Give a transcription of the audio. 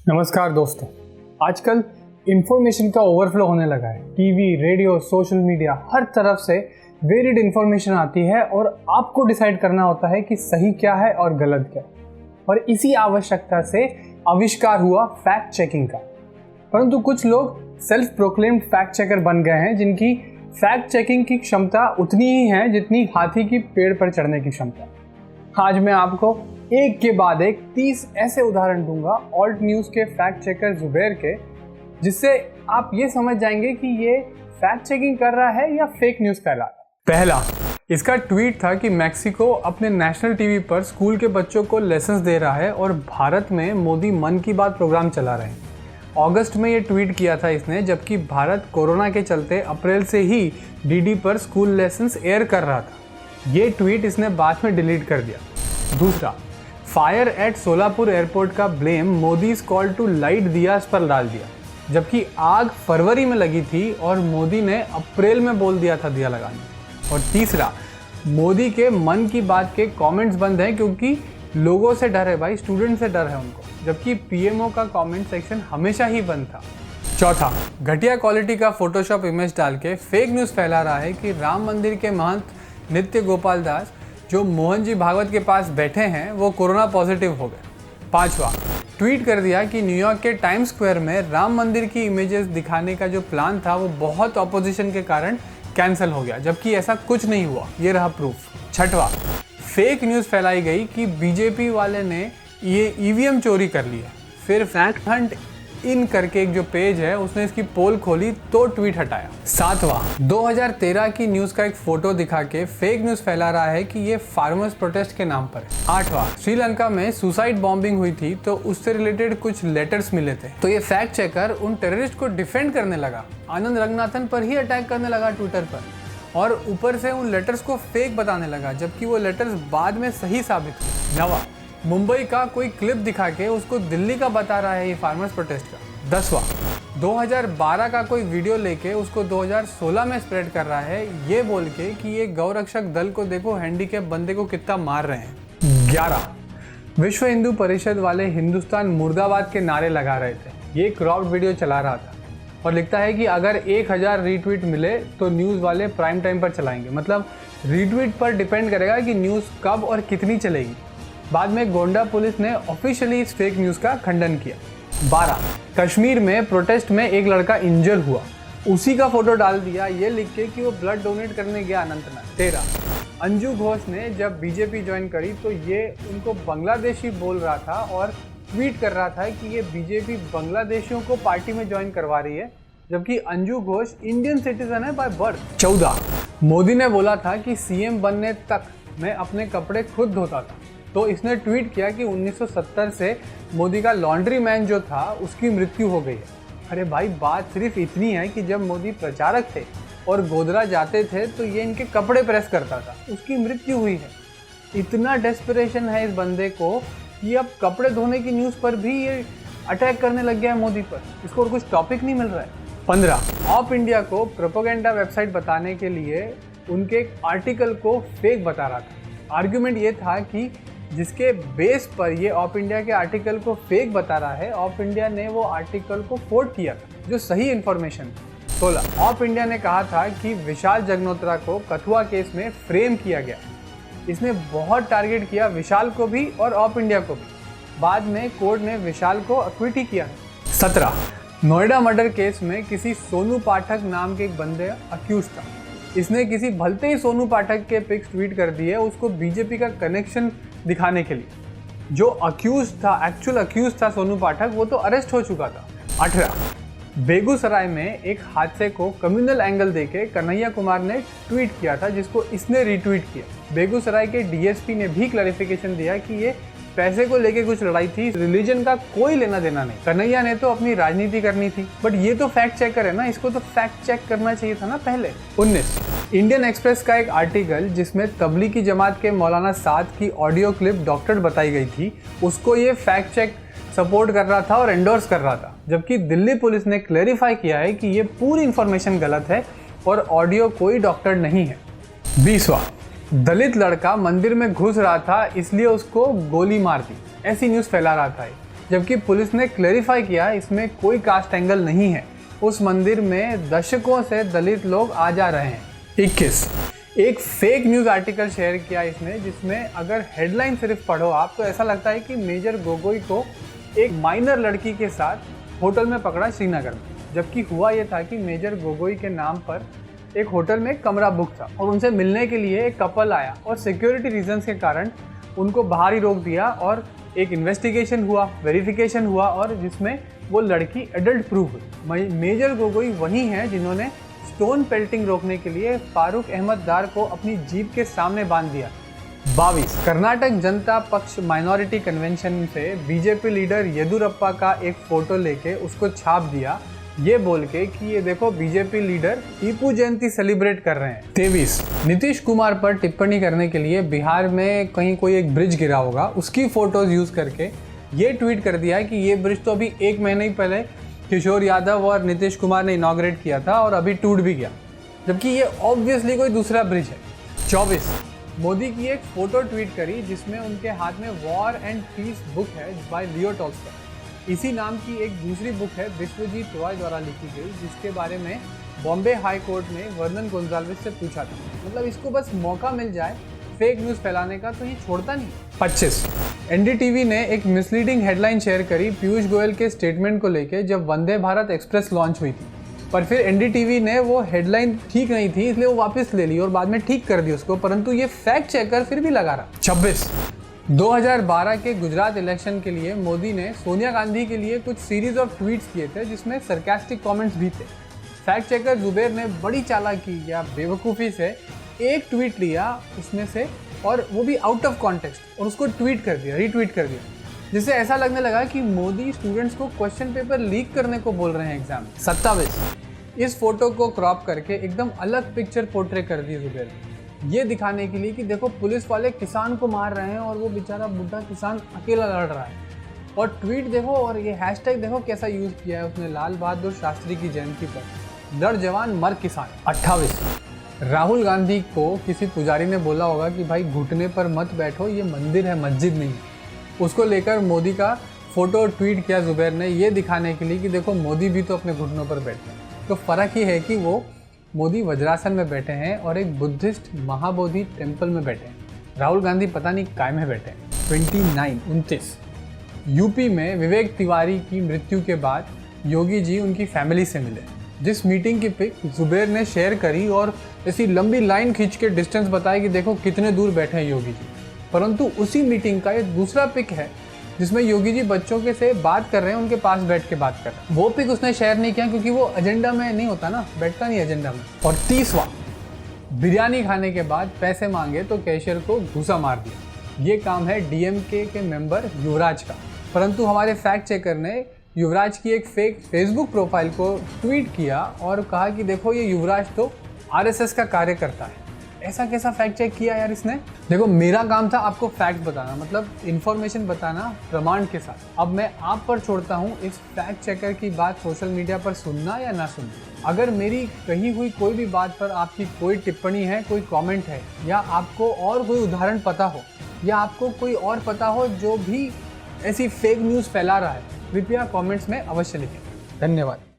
नमस्कार दोस्तों। आजकल इंफॉर्मेशन का ओवरफ्लो होने लगा है। टीवी, रेडियो, सोशल मीडिया, हर तरफ से वेरिड इंफॉर्मेशन आती है और आपको डिसाइड करना होता है कि सही क्या है और गलत क्या। और इसी आवश्यकता से आविष्कार हुआ फैक्ट चेकिंग का। परंतु कुछ लोग सेल्फ प्रोक्लेम्ड फैक्ट चेकर बन गए हैं जिनकी फैक्ट चेकिंग की क्षमता उतनी ही है जितनी हाथी की पेड़ पर चढ़ने की क्षमता। आज मैं आपको एक के बाद एक 30 ऐसे उदाहरण दूंगा ऑल्ट न्यूज़ के फैक्ट चेकर जुबैर के, जिससे आप ये समझ जाएंगे कि ये फैक्ट चेकिंग कर रहा है या फेक न्यूज़ फैला रहा है। पहला, इसका ट्वीट था कि मैक्सिको अपने नेशनल टीवी पर स्कूल के बच्चों को लेसन्स दे रहा है और भारत में मोदी मन की बात प्रोग्राम चला रहे हैं। अगस्त में ये ट्वीट किया था इसने, जबकि भारत कोरोना के चलते अप्रैल से ही डीडी पर स्कूल लेसन्स एयर कर रहा था। ये ट्वीट इसने बाद में डिलीट कर दिया। दूसरा, फायर एट सोलापुर एयरपोर्ट का blame Modi's call to light diyas पर डाल दिया, जबकि आग फरवरी में लगी थी और मोदी ने अप्रैल में बोल दिया था दिया लगाने। और तीसरा, मोदी के मन की बात के कमेंट्स बंद हैं क्योंकि लोगों से डर है भाई, स्टूडेंट से डर है उनको, जबकि पीएमओ का कमेंट सेक्शन हमेशा ही बंद था। चौथा, घटिया क्वालिटी का फोटोशॉप इमेज डाल के फेक न्यूज़ फैला रहा है कि राम मंदिर के महंत नित्य गोपाल दास जो मोहन जी भागवत के पास बैठे हैं वो कोरोना पॉजिटिव हो गए। पांचवा, ट्वीट कर दिया कि न्यूयॉर्क के टाइम्स स्क्वायर में राम मंदिर की इमेजेस दिखाने का जो प्लान था वो बहुत ऑपोजिशन के कारण कैंसिल हो गया, जबकि ऐसा कुछ नहीं हुआ। ये रहा प्रूफ। छठवा, फेक न्यूज़ फैलाई गई कि बीजेपी वाले ने ये ईवीएम चोरी कर लिया। फिर फैक्ट हंट इन करके एक जो पेज है उसने इसकी पोल खोली तो ट्वीट हटाया। सातवां, 2013 की न्यूज़ का एक फोटो दिखा के फेक न्यूज़ फैला रहा है कि ये फार्मर्स प्रोटेस्ट के नाम पर है। आठवां, श्रीलंका में सुसाइड बॉम्बिंग हुई थी तो उससे रिलेटेड कुछ लेटर्स मिले थे, तो ये फैक्ट चेकर उन टेररिस्ट को डिफेंड करने लगा, आनंद रंगनाथन पर ही अटैक करने लगा ट्विटर पर, और ऊपर से उन लेटर्स को फेक बताने लगा, जबकि वो लेटर्स बाद में सही साबित हुए। नवा, मुंबई का कोई क्लिप दिखा के उसको दिल्ली का बता रहा है ये फार्मर्स प्रोटेस्ट का। 10वां, 2012 का कोई वीडियो लेके उसको 2016 में स्प्रेड कर रहा है, ये बोल के कि ये गौरक्षक दल को देखो हैंडीकैप बंदे को कितना मार रहे हैं। 11, विश्व हिंदू परिषद वाले हिंदुस्तान मुर्दाबाद के नारे लगा रहे थे। ये क्रॉप्ड वीडियो चला रहा था और लिखता है कि अगर 1000 रीट्वीट मिले तो न्यूज़ वाले प्राइम टाइम पर चलाएंगे। मतलब रीट्वीट पर डिपेंड करेगा कि न्यूज़ कब और कितनी चलेगी। बाद में गोंडा पुलिस ने ऑफिशियली इस फेक न्यूज़ का खंडन किया। 12, कश्मीर में प्रोटेस्ट में एक लड़का इंजर हुआ, उसी का फोटो डाल दिया ये लिख के कि वो ब्लड डोनेट करने गया अनंतनाग। 13, अंजू घोष ने जब बीजेपी ज्वाइन करी तो ये उनको बांग्लादेशी बोल रहा था और ट्वीट कर रहा था कि ये बीजेपी बांग्लादेशियों को पार्टी में ज्वाइन करवा रही है, जबकि अंजू घोष इंडियन सिटीजन है बाय बर्थ। 14, मोदी ने बोला था कि सीएम बनने तक मैं अपने कपड़े खुद धोता था, तो इसने ट्वीट किया कि 1970 से मोदी का लॉन्ड्री मैन जो था उसकी मृत्यु हो गई है। अरे भाई, बात सिर्फ इतनी है कि जब मोदी प्रचारक थे और गोधरा जाते थे तो ये इनके कपड़े प्रेस करता था, उसकी मृत्यु हुई है। इतना डेस्परेशन है इस बंदे को कि अब कपड़े धोने की न्यूज़ पर भी ये अटैक करने लग गया है मोदी पर, इसको और कुछ टॉपिक नहीं मिल रहा है। 15, ऑफ इंडिया को प्रोपेगेंडा वेबसाइट बताने के लिए उनके एक आर्टिकल को फेक बता रहा था। आर्ग्यूमेंट ये था कि जिसके बेस पर ये ऑफ इंडिया के आर्टिकल को फेक बता रहा है, ऑफ इंडिया ने वो आर्टिकल को कोट किया था जो सही इन्फॉर्मेशन थी। 16, ऑफ इंडिया ने कहा था कि विशाल जगनोत्रा को कथुआ केस में फ्रेम किया गया। इसने बहुत टारगेट किया विशाल को भी और ऑफ इंडिया को भी। बाद में कोर्ट ने विशाल को अक्विटी किया। 17, नोएडा मर्डर केस में किसी सोनू पाठक नाम के एक बंदे अक्यूज था। इसने किसी भलते ही सोनू पाठक के पिक्स ट्वीट कर दिए उसको बीजेपी का कनेक्शन दिखाने के लिए। जो अक्यूज था, एक्चुअल अक्यूज था सोनू पाठक, वो तो अरेस्ट हो चुका था। 18, बेगूसराय में एक हादसे को कम्युनल एंगल देके कन्हैया कुमार ने ट्वीट किया था, जिसको इसने रीट्वीट किया। बेगूसराय के डीएसपी ने भी क्लैरिफिकेशन दिया कि ये पैसे को लेके कुछ लड़ाई थी, रिलीजन का कोई लेना देना नहीं। कन्हैया ने तो अपनी राजनीति करनी थी, बट ये तो फैक्ट चेकर है ना, इसको तो फैक्ट चेक करना चाहिए था ना पहले। 19, इंडियन एक्सप्रेस का एक आर्टिकल जिसमें तबलीगी जमात के मौलाना साद की ऑडियो क्लिप डॉक्टर बताई गई थी, उसको ये फैक्ट चेक सपोर्ट कर रहा था और एंडोर्स कर रहा था, जबकि दिल्ली पुलिस ने क्लेरिफाई किया है कि ये पूरी इंफॉर्मेशन गलत है और ऑडियो कोई डॉक्टर नहीं है। 20वां, दलित लड़का मंदिर में घुस रहा था इसलिए उसको गोली मार दी, ऐसी न्यूज़ फैला रहा था। जबकि पुलिस ने क्लैरिफाई किया इसमें कोई कास्ट एंगल नहीं है। उस मंदिर में दशकों से दलित लोग आ जा रहे हैं। 21 एक फेक न्यूज़ आर्टिकल शेयर किया इसने, जिसमें अगर हेडलाइन सिर्फ पढ़ो आप तो ऐसा लगता है कि मेजर गोगोई को एक माइनर लड़की के साथ होटल में पकड़ा श्रीनगर में। जबकि हुआ ये था कि मेजर गोगोई के नाम पर एक होटल में कमरा बुक था और उनसे मिलने के लिए एक कपल आया और सिक्योरिटी रीजंस के कारण उनको बाहर ही रोक दिया और एक इन्वेस्टिगेशन हुआ, वेरिफिकेशन हुआ और जिसमें वो लड़की एडल्ट प्रूव हुई। मेजर गोगोई वही हैं जिन्होंने स्टोन पेल्टिंग रोकने के लिए फारूक अहमद दार को अपनी जीप के सामने बांध दिया। 22 कर्नाटक जनता पक्ष माइनॉरिटी कन्वेंशन से बीजेपी लीडर येदुरप्पा का एक फोटो लेके उसको छाप दिया, ये बोल के कि ये देखो बीजेपी लीडर टीपू जयंती सेलिब्रेट कर रहे हैं। 23 नीतीश कुमार पर टिप्पणी करने के लिए बिहार में कहीं कोई एक ब्रिज गिरा होगा, उसकी फोटोज यूज करके ये ट्वीट कर दिया कि ये ब्रिज तो अभी 1 महीने ही पहले किशोर यादव और नीतीश कुमार ने इनॉग्रेट किया था और अभी टूट भी गया, जबकि ये ऑब्वियसली कोई दूसरा ब्रिज है। 24 मोदी की एक फोटो ट्वीट करी जिसमें उनके हाथ में वॉर एंड पीस बुक है बाय लियो टॉल्स्टॉय। इसी नाम की एक दूसरी बुक है विश्वजीत रॉय द्वारा लिखी गई, जिसके बारे में बॉम्बे हाई कोर्ट ने वर्नन गोंजाल्विस से पूछा था। मतलब इसको बस मौका मिल जाए फेक न्यूज़ फैलाने का तो ये छोड़ता नहीं। 25 एनडीटीवी ने एक मिसलीडिंग हेडलाइन शेयर करी पीयूष गोयल के स्टेटमेंट को लेके जब वंदे भारत एक्सप्रेस लॉन्च हुई थी, पर फिर एनडीटीवी ने वो हेडलाइन ठीक नहीं थी इसलिए वो वापस ले ली और बाद में ठीक कर दी उसको, परंतु ये फैक्ट चेकर फिर भी लगा रहा। 26 2012 के गुजरात इलेक्शन के लिए मोदी ने सोनिया गांधी के लिए कुछ सीरीज ऑफ ट्वीट्स किए थे जिसमें सरकास्टिक कमेंट्स भी थे। फैक्ट चेकर जुबेर ने बड़ी चालाकी या बेवकूफ़ी से एक ट्वीट लिया उसमें से और वो भी आउट ऑफ कॉन्टेक्स्ट और उसको ट्वीट कर दिया, रीट्वीट कर दिया, जिससे ऐसा लगने लगा कि मोदी स्टूडेंट्स को क्वेश्चन पेपर लीक करने को बोल रहे हैं एग्जाम में। 27 इस फोटो को क्रॉप करके एकदम अलग पिक्चर पोर्ट्रे कर दी जुबेर ने, ये दिखाने के लिए कि देखो पुलिस वाले किसान को मार रहे हैं और वो बेचारा बुढ़ा किसान अकेला लड़ रहा है। और ट्वीट देखो और ये हैशटैग देखो कैसा यूज़ किया है उसने लाल बहादुर शास्त्री की जयंती पर, लड़ जवान मर किसान। 28 राहुल गांधी को किसी पुजारी ने बोला होगा कि भाई घुटने पर मत बैठो, ये मंदिर है मस्जिद नहीं। उसको लेकर मोदी का फोटो ट्वीट किया जुबेर ने, ये दिखाने के लिए कि देखो मोदी भी तो अपने घुटनों पर बैठे हैं। तो फ़र्क ये है कि वो मोदी वज्रासन में बैठे हैं और एक बुद्धिस्ट महाबोधि टेम्पल में बैठे हैं, राहुल गांधी पता नहीं काय में बैठे हैं। 29 यूपी में विवेक तिवारी की मृत्यु के बाद योगी जी उनकी फैमिली से मिले, जिस मीटिंग की पिक जुबेर ने शेयर करी और ऐसी लंबी लाइन खींच के डिस्टेंस बताई कि देखो कितने दूर बैठे हैं योगी जी। परंतु उसी मीटिंग का ये दूसरा पिक है जिसमें योगी जी बच्चों के से बात कर रहे हैं, उनके पास बैठ के बात कर रहे हैं। वो पिक उसने शेयर नहीं किया क्योंकि वो एजेंडा में नहीं होता ना, बैठता नहीं एजेंडा में। और 30वां बिरयानी खाने के बाद पैसे मांगे तो कैशियर को घूसा मार दिया। ये काम है डीएमके के मेंबर युवराज का, परंतु हमारे फैक्ट चेकर ने युवराज की एक फेक फेसबुक प्रोफाइल को ट्वीट किया और कहा कि देखो ये युवराज तो आरएसएस का कार्य करता है। ऐसा कैसा फैक्ट चेक किया यार इसने। देखो मेरा काम था आपको फैक्ट बताना, मतलब इन्फॉर्मेशन बताना प्रमाण के साथ। अब मैं आप पर छोड़ता हूँ इस फैक्ट चेकर की बात सोशल मीडिया पर सुनना या ना सुनना। अगर मेरी कही हुई कोई भी बात पर आपकी कोई टिप्पणी है, कोई कमेंट है, या आपको और कोई उदाहरण पता हो, या आपको कोई और पता हो जो भी ऐसी फेक न्यूज़ फैला रहा है, कृपया कमेंट्स में अवश्य लिखें। धन्यवाद।